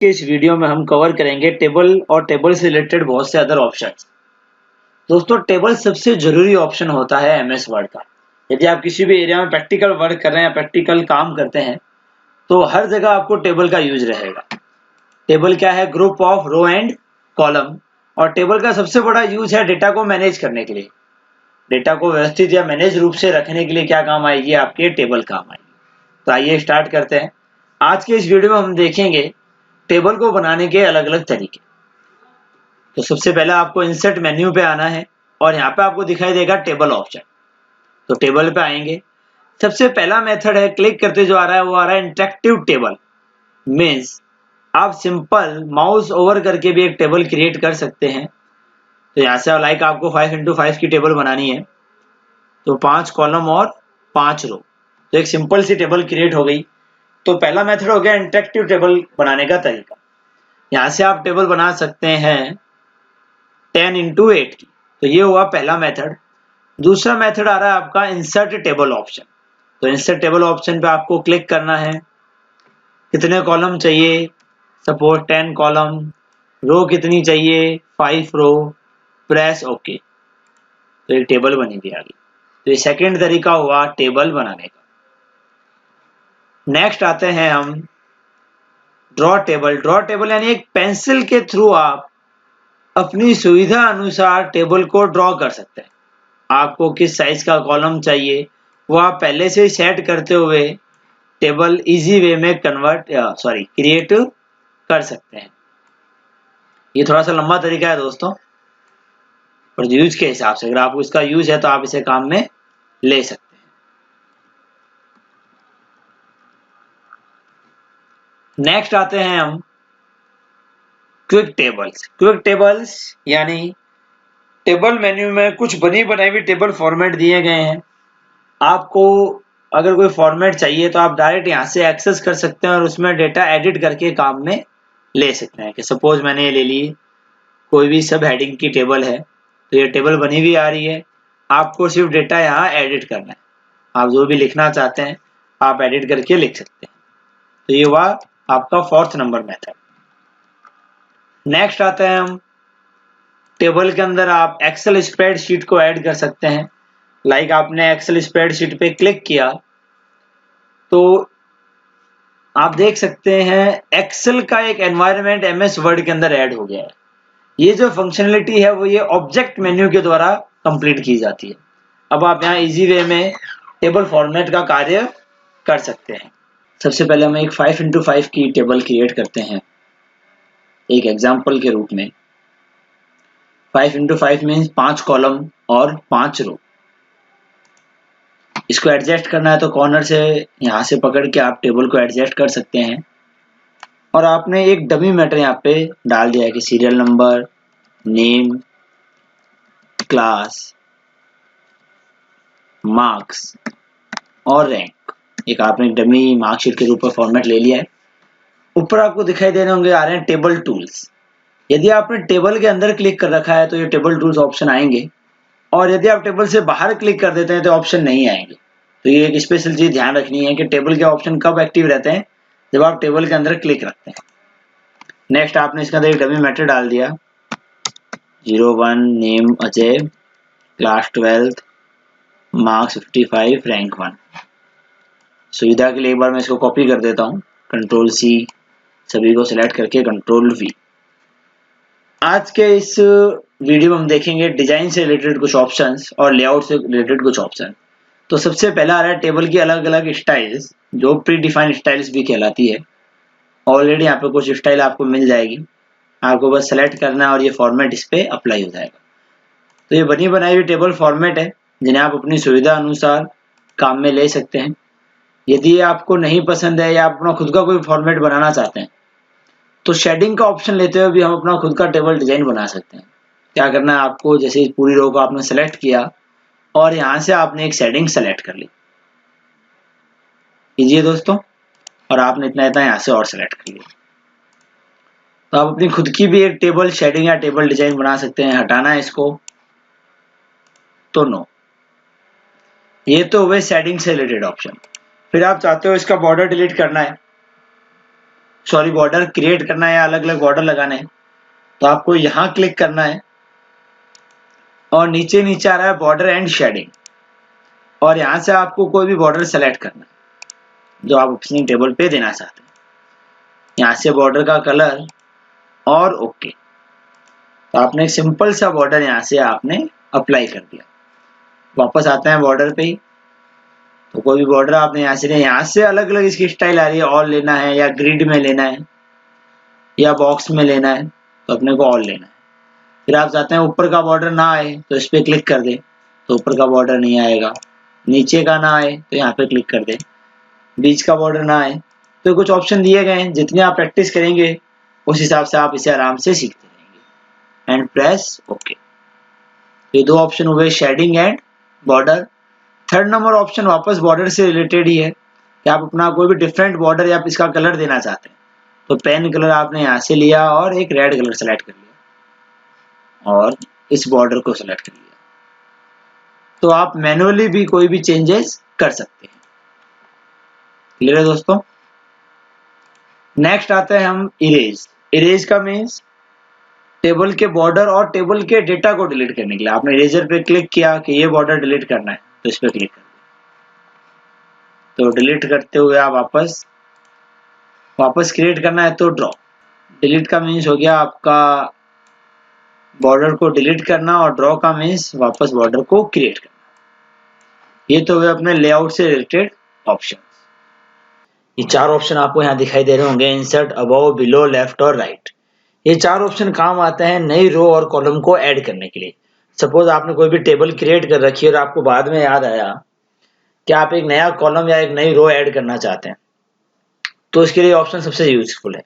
कि इस वीडियो में हम कवर करेंगे टेबल और टेबल से रिलेटेड बहुत से अदर ऑप्शंस। दोस्तों, टेबल सबसे जरूरी ऑप्शन होता है एमएस वर्ड का। यदि आप किसी भी एरिया में प्रैक्टिकल वर्क कर रहे हैं या प्रैक्टिकल काम करते हैं तो हर जगह आपको टेबल का यूज रहेगा। टेबल क्या है? Group of row and column. और टेबल का सबसे बड़ा यूज है डेटा को मैनेज करने के लिए। डेटा को व्यवस्थित या मैनेज रूप से रखने के लिए क्या काम आएगी? आपके टेबल काम आएगी। तो आइए स्टार्ट करते हैं। आज के इस वीडियो में हम देखेंगे टेबल को बनाने के अलग अलग तरीके। तो सबसे पहले आपको इंसर्ट मेन्यू पे आना है और यहाँ पे आपको दिखाई देगा टेबल ऑप्शन। तो टेबल पे आएंगे। सबसे पहला मेथड है, क्लिक करते जो आ रहा है वो आ रहा है इंटरेक्टिव टेबल। मीन्स आप सिंपल माउस ओवर करके भी एक टेबल क्रिएट कर सकते हैं। तो यहाँ से लाइक आपको 5x5 की टेबल बनानी है तो 5 कॉलम और 5 रो, तो एक सिंपल सी टेबल क्रिएट हो गई। तो पहला मेथड हो गया इंटरेक्टिव टेबल बनाने का तरीका। यहाँ से आप टेबल बना सकते हैं 10x8 की। तो ये हुआ पहला मेथड। दूसरा मेथड आ रहा है आपका इंसर्ट टेबल ऑप्शन। तो इंसर्ट टेबल ऑप्शन पे आपको क्लिक करना है। कितने कॉलम चाहिए? Suppose 10 column. रो कितनी चाहिए? 5 रो। Press okay. तो एक टेबल बनी थी आगे। तो ये सेकेंड तरीका हुआ टेबल बनाने का। नेक्स्ट आते हैं हम ड्रॉ टेबल। ड्रॉ टेबल यानी एक पेंसिल के थ्रू आप अपनी सुविधा अनुसार टेबल को ड्रॉ कर सकते हैं। आपको किस साइज का कॉलम चाहिए वो आप पहले से ही सेट करते हुए टेबल इजी वे में क्रिएट कर सकते हैं। ये थोड़ा सा लंबा तरीका है दोस्तों, पर यूज के हिसाब से अगर आपको इसका यूज है तो आप इसे काम में ले सकते हैं। नेक्स्ट आते हैं हम क्विक टेबल्स। क्विक टेबल्स यानी टेबल मेन्यू में कुछ बनी बनाई हुई टेबल फॉर्मेट दिए गए हैं। आपको अगर कोई फॉर्मेट चाहिए तो आप डायरेक्ट यहाँ से एक्सेस कर सकते हैं और उसमें डेटा एडिट करके काम में ले सकते हैं। कि सपोज मैंने ये ले ली, कोई भी सब हेडिंग की टेबल है तो ये टेबल बनी हुई आ रही है। आपको सिर्फ डेटा यहाँ एडिट करना है। आप जो भी लिखना चाहते हैं आप एडिट करके लिख सकते हैं। तो ये हुआ आपका फोर्थ नंबर मेथड। नेक्स्ट आते हैं हम टेबल के अंदर आप एक्सेल स्प्रेडशीट को ऐड कर सकते हैं। लाइक आपने एक्सेल स्प्रेडशीट पे क्लिक किया तो आप देख सकते हैं एक्सेल का एक एनवायरनमेंट एमएस वर्ड के अंदर ऐड हो गया है। ये जो फंक्शनलिटी है वो ये ऑब्जेक्ट मेन्यू के द्वारा कंप्लीट की जाती है। अब आप यहाँ इजी वे में टेबल फॉर्मेट का कार्य कर सकते हैं। सबसे पहले हम एक 5x5 की टेबल क्रिएट करते हैं एक एग्जाम्पल के रूप में। 5x5 मीन्स 5 कॉलम और 5 रो। इसको एडजस्ट करना है तो कॉर्नर से यहाँ से पकड़ के आप टेबल को एडजस्ट कर सकते हैं। और आपने एक डमी मैटर यहाँ पे डाल दिया है कि serial number, name, class, marks और रैंक। एक आपने डमी मार्कशीट के रूप में फॉर्मेट ले लिया है। ऊपर आपको दिखाई दे रहे होंगे आ रहे हैं टेबल टूल्स। यदि आपने टेबल के अंदर क्लिक कर रखा है तो ये टेबल टूल्स ऑप्शन आएंगे, और यदि आप टेबल से बाहर क्लिक कर देते हैं तो ऑप्शन नहीं आएंगे। तो ये एक स्पेशल चीज ध्यान रखनी है कि टेबल के ऑप्शन कब एक्टिव रहते हैं? जब आप टेबल के अंदर क्लिक रखते हैं। नेक्स्ट आपने इसके अंदर एक डमी मैटर डाल दिया 01 name Ajay, class 12, marks 55, rank 1। सुविधा के लिए एक बार मैं इसको कॉपी कर देता हूँ, Ctrl+C, सभी को सिलेक्ट करके Ctrl+V। आज के इस वीडियो में हम देखेंगे डिजाइन से रिलेटेड कुछ ऑप्शंस और लेआउट से रिलेटेड कुछ ऑप्शन। तो सबसे पहला आ रहा है टेबल की अलग अलग स्टाइल्स, जो प्री डिफाइंड स्टाइल्स भी कहलाती है। ऑलरेडी यहाँ पे कुछ स्टाइल आपको मिल जाएगी, आपको बस सेलेक्ट करना है और ये फॉर्मेट इस पे अप्लाई हो जाएगा। तो ये बनी बनाई हुई टेबल फॉर्मेट है जिन्हें आप अपनी सुविधा अनुसार काम में ले सकते हैं। यदि ये आपको नहीं पसंद है या आप अपना खुद का कोई फॉर्मेट बनाना चाहते हैं तो शेडिंग का ऑप्शन लेते हुए भी हम अपना खुद का टेबल डिजाइन बना सकते हैं। क्या करना है आपको, जैसे इस पूरी रो को आपने सेलेक्ट किया और यहाँ से आपने एक शेडिंग सेलेक्ट कर ली, कीजिए दोस्तों, और आपने इतना इतना यहाँ से और सेलेक्ट कर लिया। तो आप अपनी खुद की भी एक टेबल शेडिंग या टेबल डिजाइन बना सकते हैं। हटाना है इसको तो नो। ये तो हुए शेडिंग से रिलेटेड ऑप्शन। फिर आप चाहते हो इसका बॉर्डर डिलीट करना है सॉरी बॉर्डर क्रिएट करना है या अलग अलग बॉर्डर लगाने हैं, तो आपको यहाँ क्लिक करना है और नीचे नीचे आ रहा है बॉर्डर एंड शेडिंग, और यहाँ से आपको कोई भी बॉर्डर सेलेक्ट करना है जो आप अपनी टेबल पे देना चाहते हैं। यहाँ से बॉर्डर का कलर और ओके, तो आपने एक सिंपल सा बॉर्डर यहाँ से आपने अप्लाई कर दिया। वापस आते हैं बॉर्डर पे ही, तो कोई भी बॉर्डर आपने यहाँ से यहाँ से अलग अलग इसकी स्टाइल आ रही है, ऑल लेना है या ग्रिड में लेना है या बॉक्स में लेना है, तो अपने को ऑल लेना है। फिर आप चाहते हैं ऊपर का बॉर्डर ना आए तो इस पे क्लिक कर दे, तो ऊपर का बॉर्डर नहीं आएगा। नीचे का ना आए तो यहाँ पे क्लिक कर दे, बीच का बॉर्डर ना आए, तो कुछ ऑप्शन दिए गए हैं, जितनी आप प्रैक्टिस करेंगे उस हिसाब से आप इसे आराम से सीखते रहेंगे। And press okay. ये दो ऑप्शन हुए, shading and border. Third number option वापस बॉर्डर से रिलेटेड ही है कि आप अपना कोई भी डिफरेंट बॉर्डर या इसका कलर देना चाहते हैं, तो पेन कलर आपने यहाँ से लिया और एक रेड कलर सेलेक्ट कर लिया और इस बॉर्डर को सेलेक्ट कर लिया, तो आप मैनुअली भी कोई भी चेंजेस कर सकते हैं। क्लियर है दोस्तों? नेक्स्ट आते हैं हम इरेज। इरेज का मीन्स टेबल के बॉर्डर और टेबल के डेटा को डिलीट करने के लिए आपने इरेजर पे क्लिक किया कि ये बॉर्डर डिलीट करना है, तो इस पे क्लिक कर दिया। तो डिलीट करते हुए आप वापस क्रिएट करना है तो ड्रॉ। डिलीट का मीन्स हो गया आपका बॉर्डर को डिलीट करना, और ड्रॉ का मीन्स वापस बॉर्डर को क्रिएट करना। ये तो हुए अपने लेआउट से रिलेटेड ऑप्शन। ये चार ऑप्शन आपको यहाँ दिखाई दे रहे होंगे, इंसर्ट, अबव, बिलो, लेफ्ट और राइट। ये चार ऑप्शन काम आते हैं नई रो और कॉलम को ऐड करने के लिए। सपोज आपने कोई भी टेबल क्रिएट कर रखी है और आपको बाद में याद आया कि आप एक नया कॉलम या एक नई रो ऐड करना चाहते हैं, तो इसके लिए ऑप्शन सबसे यूजफुल है।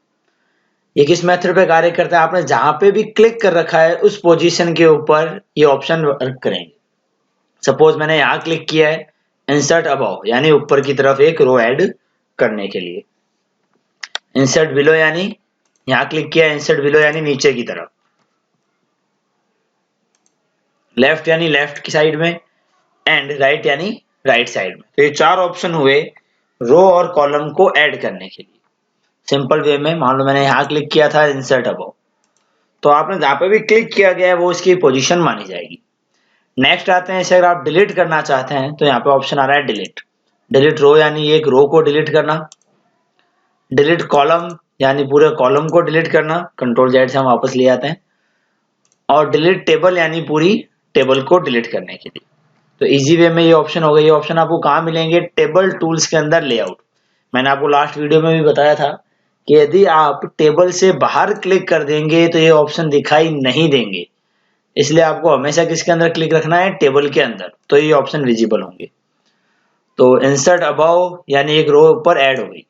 ये किस मेथड पे कार्य करता है, आपने जहां पे भी क्लिक कर रखा है उस पोजीशन के ऊपर ये ऑप्शन वर्क करेंगे। सपोज मैंने यहाँ क्लिक किया है इंसर्ट अबव, यानी ऊपर की तरफ एक रो ऐड करने के लिए। इंसर्ट बिलो यानी यहाँ क्लिक किया, इंसर्ट बिलो यानी नीचे की तरफ। लेफ्ट यानी लेफ्ट की साइड में, एंड राइट यानी राइट साइड में। तो ये चार ऑप्शन हुए रो और कॉलम को ऐड करने के लिए। सिंपल वे में मान लो मैंने यहाँ क्लिक किया था इंसर्ट अबव, तो आपने जहाँ पे भी क्लिक किया गया है वो इसकी पोजीशन मानी जाएगी। नेक्स्ट आते हैं, इसे अगर आप डिलीट करना चाहते हैं तो यहाँ पे ऑप्शन आ रहा है डिलीट। डिलीट रो यानी एक रो को डिलीट करना, डिलीट कॉलम यानी पूरे कॉलम को डिलीट करना, कंट्रोल जेड से हम वापस ले आते हैं, और डिलीट टेबल यानी पूरी टेबल को डिलीट करने के लिए। तो इजी वे में ये ऑप्शन हो गए। ये ऑप्शन आपको कहाँ मिलेंगे? टेबल टूल्स के अंदर लेआउट। मैंने आपको लास्ट वीडियो में भी बताया था कि यदि आप टेबल से बाहर क्लिक कर देंगे तो ये ऑप्शन दिखाई नहीं देंगे, इसलिए आपको हमेशा किसके अंदर क्लिक रखना है? टेबल के अंदर, तो ये ऑप्शन विजिबल होंगे। तो इंसर्ट अबव यानी एक रो ऊपर ऐड हो गई।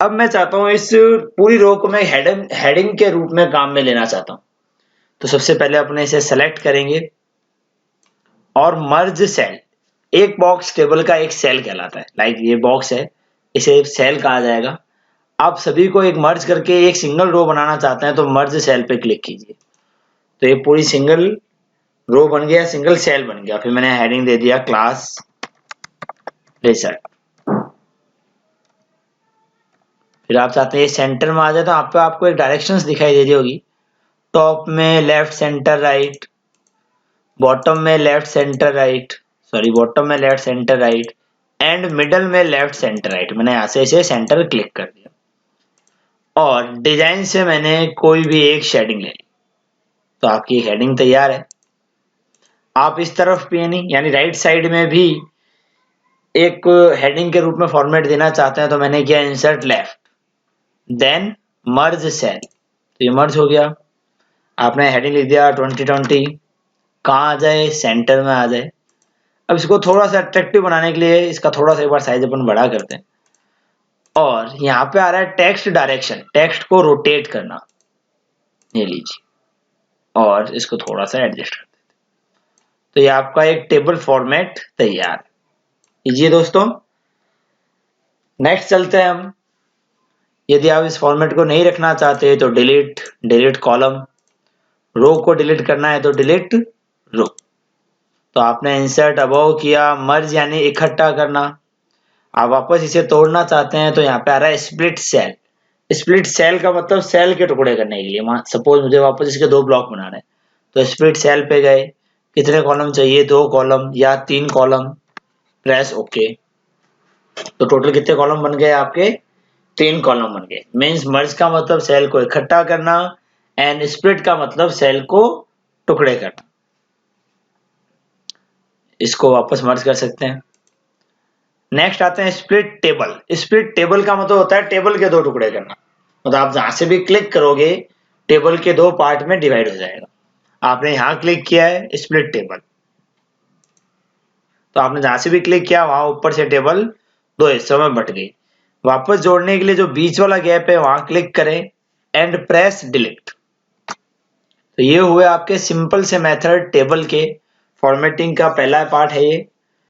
अब मैं चाहता हूँ इस पूरी रो को मैं हेडिंग के रूप में काम में लेना चाहता हूँ, तो सबसे पहले अपने इसे सेलेक्ट करेंगे और मर्ज सेल। एक बॉक्स टेबल का एक सेल कहलाता है, लाइक ये बॉक्स है, इसे सेल कहा जाएगा। आप सभी को एक मर्ज करके एक सिंगल रो बनाना चाहते हैं तो मर्ज सेल पे क्लिक कीजिए, तो ये पूरी सिंगल रो बन गया, सिंगल सेल बन गया। फिर मैंने हेडिंग दे दिया क्लास रिजल्ट। फिर आप चाहते हैं ये सेंटर में आ जाए, तो आप पे आपको एक डायरेक्शंस दिखाई दे रही होगी, टॉप में लेफ्ट सेंटर राइट, बॉटम में left centre right, sorry bottom में left centre right, and middle में लेफ्ट सेंटर राइट। मैंने यहाँ से इसे सेंटर क्लिक कर दिया और डिजाइन से मैंने कोई भी एक शेडिंग ले ली, तो आपकी हेडिंग तैयार है। आप इस तरफ भी यानी राइट साइड में भी एक हेडिंग के रूप में फॉर्मेट देना चाहते हैं, तो मैंने किया insert left, then merge cell, तो ये मर्ज हो गया। आपने हेडिंग लिख दिया 2020, कहाँ आ जाए? सेंटर में आ जाए। अब इसको थोड़ा सा अट्रैक्टिव बनाने के लिए इसका थोड़ा सा एक बार साइज अपन बड़ा करते हैं, और यहाँ पे आ रहा है टेक्स्ट डायरेक्शन, टेक्स्ट को रोटेट करना, ये लीजिए, और इसको थोड़ा सा एडजस्ट कर देते हैं। तो ये आपका एक टेबल फॉर्मेट तैयार है। लीजिए दोस्तों, नेक्स्ट चलते हैं हम। यदि आप इस फॉर्मेट को नहीं रखना चाहते तो डिलीट कॉलम, रो को डिलीट करना है तो डिलीट रो। तो आपने इंसर्ट अबव किया, मर्ज यानी इकट्ठा करना। आप वापस इसे तोड़ना चाहते हैं तो यहाँ पे आ रहा है स्प्लिट सेल, स्प्लिट सेल का मतलब सेल के टुकड़े करने के लिए। सपोज मुझे वापस इसके 2 ब्लॉक बनाने हैं, तो स्प्लिट सेल पे गए, कितने कॉलम चाहिए, 2 कॉलम या 3 कॉलम, प्रेस ओके। तो टोटल कितने कॉलम बन गए आपके, 3 कॉलम बन गए। मीन्स मर्ज का मतलब सेल को इकट्ठा करना एंड स्प्लिट का मतलब सेल को टुकड़े करना। इसको वापस मर्ज कर सकते हैं। नेक्स्ट आते हैं स्प्लिट टेबल। स्प्लिट टेबल का मतलब होता है टेबल के 2 टुकड़े करना। मतलब आप जहां से भी क्लिक करोगे टेबल के 2 पार्ट में डिवाइड हो जाएगा। आपने यहां क्लिक किया है स्प्लिट टेबल, तो आपने जहां से भी क्लिक किया वहां ऊपर से टेबल 2 हिस्सों में बट गई। वापस जोड़ने के लिए जो बीच वाला गैप है वहां क्लिक करें एंड प्रेस डिलीट। तो ये हुए आपके सिंपल से मेथड टेबल के फॉर्मेटिंग का पहला पार्ट है ये।